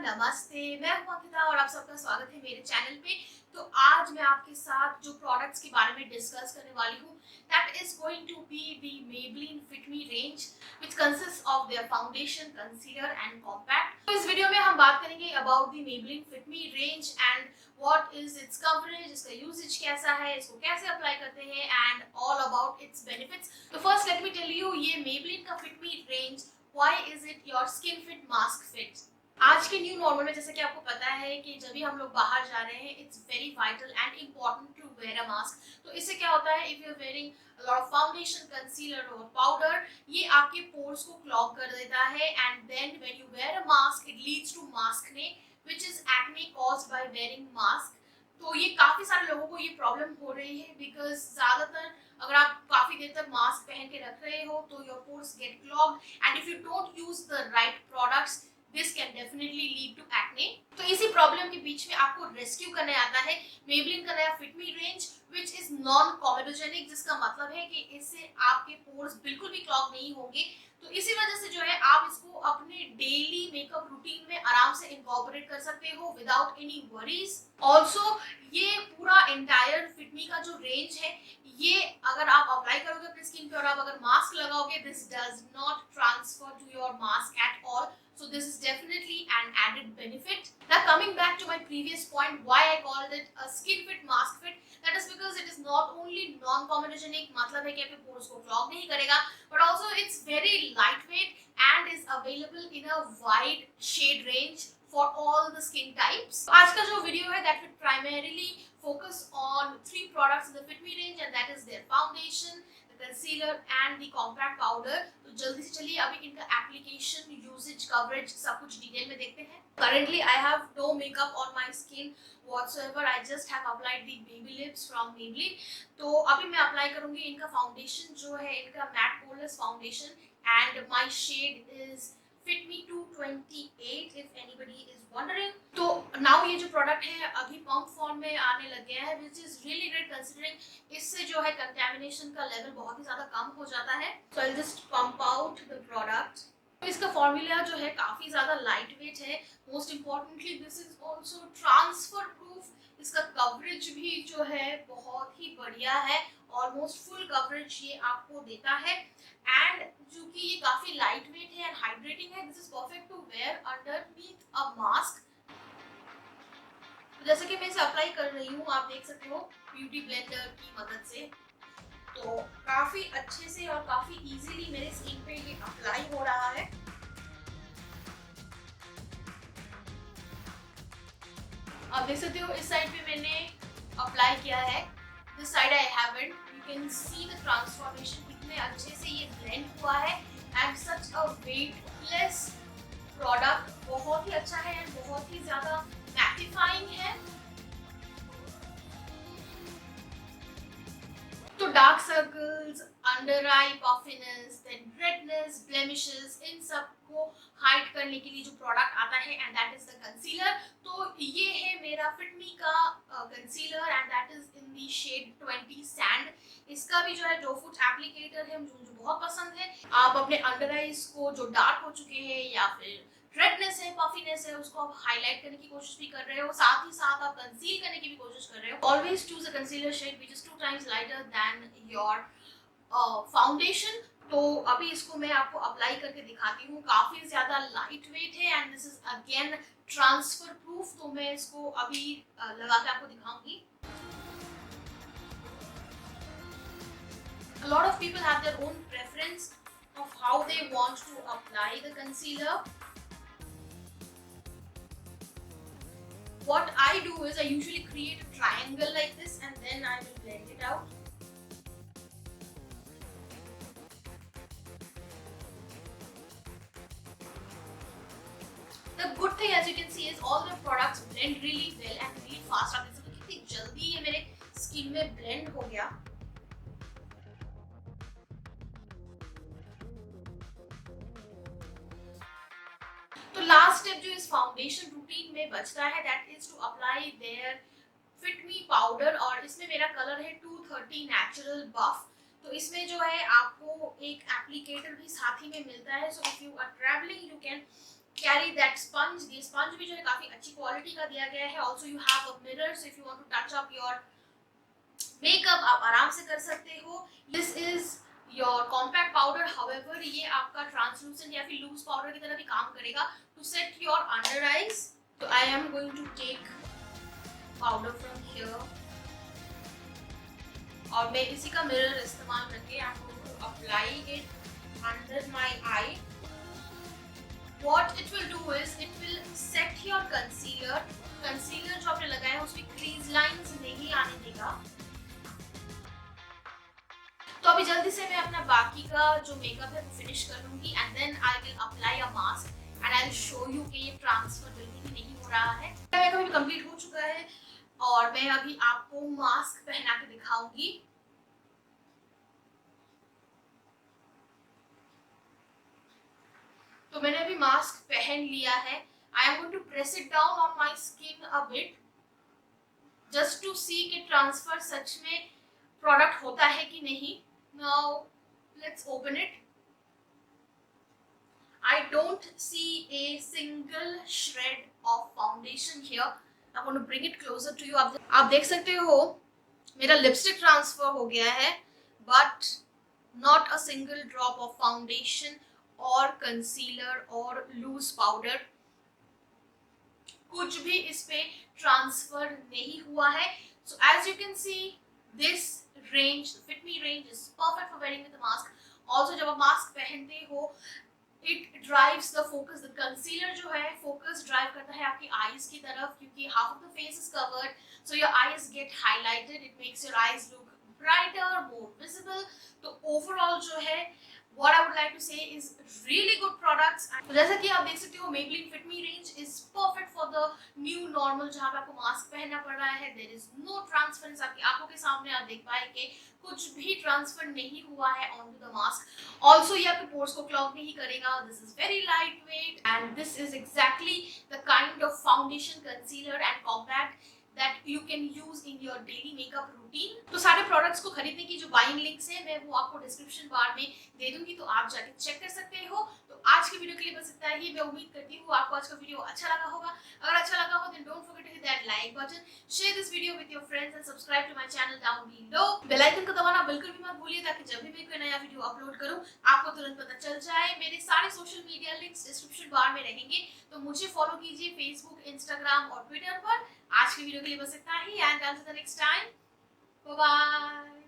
नमस्ते, मैं हूं अंकिता और आप सबका स्वागत है मेरे चैनल पे। तो आज मैं आपके साथ जो प्रोडक्ट्स के बारे में डिस्कस करने वाली हूँ that is going to be the Maybelline Fit Me range which consist of their foundation, concealer and compact. तो इस वीडियो में हम बात करेंगे about the Maybelline Fit Me range and what is its coverage, इसका यूजेज कैसा है, इसको कैसे अप्लाई करते हैं and all about its benefits. तो first let me tell you, ये Maybelline का Fit Me range why is it your skin fit mask fit. आज के न्यू नॉर्मल में जैसे कि आपको पता है कि जब भी हम लोग बाहर जा रहे हैं it's very vital and important to wear a mask. तो इससे क्या होता है, if you are wearing a lot of foundation, concealer और पाउडर, ये आपके पोर्स को क्लॉग कर देता है and then when you wear a mask it leads to maskne which is acne caused by wearing mask. तो ये काफी सारे लोगों को ये प्रॉब्लम हो रही है बिकॉज ज्यादातर अगर आप काफी देर तक मास्क पहन के रख रहे हो तो your pores get clogged and if you don't use the right products this can definitely lead to acne. तो इसी प्रॉब्लम के बीच में आपको रेस्क्यू करने आता है Maybelline का नया fit Me range which is non comedogenic, जिसका मतलब है कि इससे आपके पोर्स बिल्कुल भी क्लॉग नहीं होंगे। तो इसी वजह से जो है आप इसको अपने डेली मेकअप रूटीन में आराम से इनकॉर्पोरेट कर सकते हो विदाउट एनी वरीज। ऑल्सो ये पूरा एंटायर फिट मी का जो रेंज है, ये अगर आप अप्लाई करोगे अपनी स्किन पे और आप अगर मास्क लगाओगे this does not transfer to your mask at all. So this is definitely an added benefit. Now coming back to my previous point, why I called it a skin fit mask fit, that is because it is not only non-comedogenic, मतलब है कि आपके pores को clog नहीं करेगा, but also it's very lightweight and is available in a wide shade range for all the skin types. आज का जो वीडियो है that will primarily focus on 3 products in the Fit Me range and that is their foundation, concealer and the compact powder. तो जल्दी से चलिए अभी इनका एप्लीकेशन, यूजेज, कवरेज सब कुछ डिटेल में देखते हैं। Currently I have no makeup on my skin whatsoever. I just have applied the baby lips from Maybelline. तो अभी मैं अप्लाई करूंगी इनका फाउंडेशन जो है इनका matte poreless foundation and my shade is Fit Me 228 if anybody is wondering. तो now ये जो प्रोडक्ट है अभी पंप फॉर्म में आने लग गया है which is really great considering इससे जो है कंटेमिनेशन का लेवल बहुत ही ज्यादा कम हो जाता है। So I'll just pump out the product. तो इसका फॉर्मूला जो है काफी ज्यादा लाइट वेट है। Most importantly this is also transfer proof. इसका कवरेज भी जो है बहुत ही बढ़िया है, ऑलमोस्ट फुल कवरेज ये आपको देता है एंड जो कि ये काफी लाइट वेट है एंड हाइड्रेटिंग है, this is perfect to wear underneath a mask. जैसे कि मैं इसे अप्लाई कर रही हूँ, आप देख सकते हो ब्यूटी ब्लेंडर की मदद से, तो काफी अच्छे से और काफी इजीली मेरे स्किन पे ये अप्लाई हो रहा है। आप देख सकते हो इस साइड पे मैंने अप्लाई किया है, this side I haven't. You can see the transformation, कितने अच्छे से ये ब्लेंड हुआ है and such a weightless product. बहुत ही अच्छा है एंड बहुत ही ज्यादा मैटिफाइंग है। तो डार्क सर्कल्स, अंडर आई पफिनेस, देन रेडनेस, ब्लेमिशेस, इन सब को हाइड करने के लिए जो प्रोडक्ट आता है and that is the concealer. तो ये है मेरा फिट मी का concealer and that is in the shade 20 sand. इसका भी जो है डो फूट एप्लीकेटर है, मुझे बहुत पसंद है। आप अपने अंडर आईज को जो डार्क हो चुके हैं या फिर रेडनेस है, पफीनेस है, उसको आप हाईलाइट करने की कोशिश भी कर रहे हो, साथ ही साथ आप कंसील करने की भी कोशिश कर रहे हो, always choose a concealer shade which is 2 times lighter than your foundation. तो अभी इसको मैं आपको अप्लाई करके दिखाती हूँ, काफी ज्यादा लाइट वेट है and this is again transfer proof. तो मैं इसको अभी लगा के आपको दिखाऊंगी। A lot of people have their own preference of how they want to apply the concealer. What I do is I usually create a triangle like this and then I will blend it out. The good thing as you can see is all the products blend really well and really fast. आप देख सकते हो कितनी जल्दी ये मेरे skin में blend हो गया। तो लास्ट स्टेप जो इस फाउंडेशन रूटीन में बचता है that is to apply their Fit Me powder और इसमें मेरा कलर है 230 नेचुरल बफ। तो इसमें जो है आपको एक एप्लीकेटर भी साथ ही में मिलता है। So if you are travelling you can carry that sponge. ये स्पंज भी जो है काफी अच्छी क्वालिटी का दिया गया है। Also you have a mirror, so if you want to touch up your makeup आप आराम से कर सकते हो। This is your compact powder, however ये आपका ट्रांसलूसेंट या फिर लूज पाउडर की तरह भी काम करेगा to set your under eyes. तो I am going to take powder from here और मैं इसी का मिरर इस्तेमाल करके I am going to apply it under my eye. What it will do is it will set your concealer। Concealer जो आपने लगाया है उसमें क्रीज लाइंस नहीं आने देगा। तो अभी जल्दी से मैं अपना बाकी का जो मेकअप है वो फिनिश कर लूंगी and then I will apply a mask and I will show you कि ये ट्रांसफर बिल्कुल भी नहीं हो रहा है। मेकअप भी कंप्लीट हो चुका है और मैं अभी आपको मास्क पहना के दिखाऊंगी। तो मैंने अभी मास्क पहन लिया है। I am going to press it down on my skin a bit just to see कि ट्रांसफर सच में प्रोडक्ट होता है कि नहीं। Now let's open it. I don't see a single shred of foundation here. I'm going to bring it closer to you. आप देख सकते हो मेरा लिपस्टिक ट्रांसफर हो गया है but not a single drop of foundation और कंसीलर और लूज पाउडर कुछ भी इस पे ट्रांसफर नहीं हुआ है। So as you can see this range, Fit Me range is perfect for wearing with mask. Also जब आप मास्क पहनते हो it drives the focus. The concealer जो है फोकस ड्राइव करता है आपकी आईज की तरफ क्योंकि half of the face is covered, so your eyes get highlighted, it makes your eyes look brighter, more visible. तो ओवरऑल जो है what I would like to say is really good products। तो जैसा कि आप देख सकते हो Maybelline Fit Me range is perfect for the new normal जहाँ पे आपको मास्क पहनना पड़ रहा है। there is no transference, आपकी आंखों के सामने आप देख पाएंगे कुछ भी ट्रांसफर नहीं हुआ है onto the mask। also ये आपके पोर्स को क्लॉग नहीं करेगा। this is very lightweight and this is exactly the kind of foundation, concealer and compact that you can use in your daily makeup routine। तो सारे प्रोडक्ट्स को खरीदने की जो बाइंग लिंक्स है मैं वो आपको डिस्क्रिप्शन बार में दे दूंगी, तो आप जाके चेक कर सकते हो। तो आज की वीडियो के लिए बस इतना ही। मैं उम्मीद करती हूँ आपको आज का वीडियो अच्छा लगा होगा। अगर अच्छा लगा हो then don't forget to hit that like button, share this video with your friends and subscribe to my channel down below। Bell icon को दबाना बिल्कुल भी मत भूलिए ताकि जब भी मैं कोई नया वीडियो अपलोड करूँ आपको तुरंत पता चल जाए। मेरे सारे सोशल मीडिया लिंक्स डिस्क्रिप्शन बार में रहेंगे, तो मुझे फॉलो कीजिए फेसबुक, इंस्टाग्राम और ट्विटर पर। आज की वीडियो के लिए बस इतना ही and until the next time, bye bye।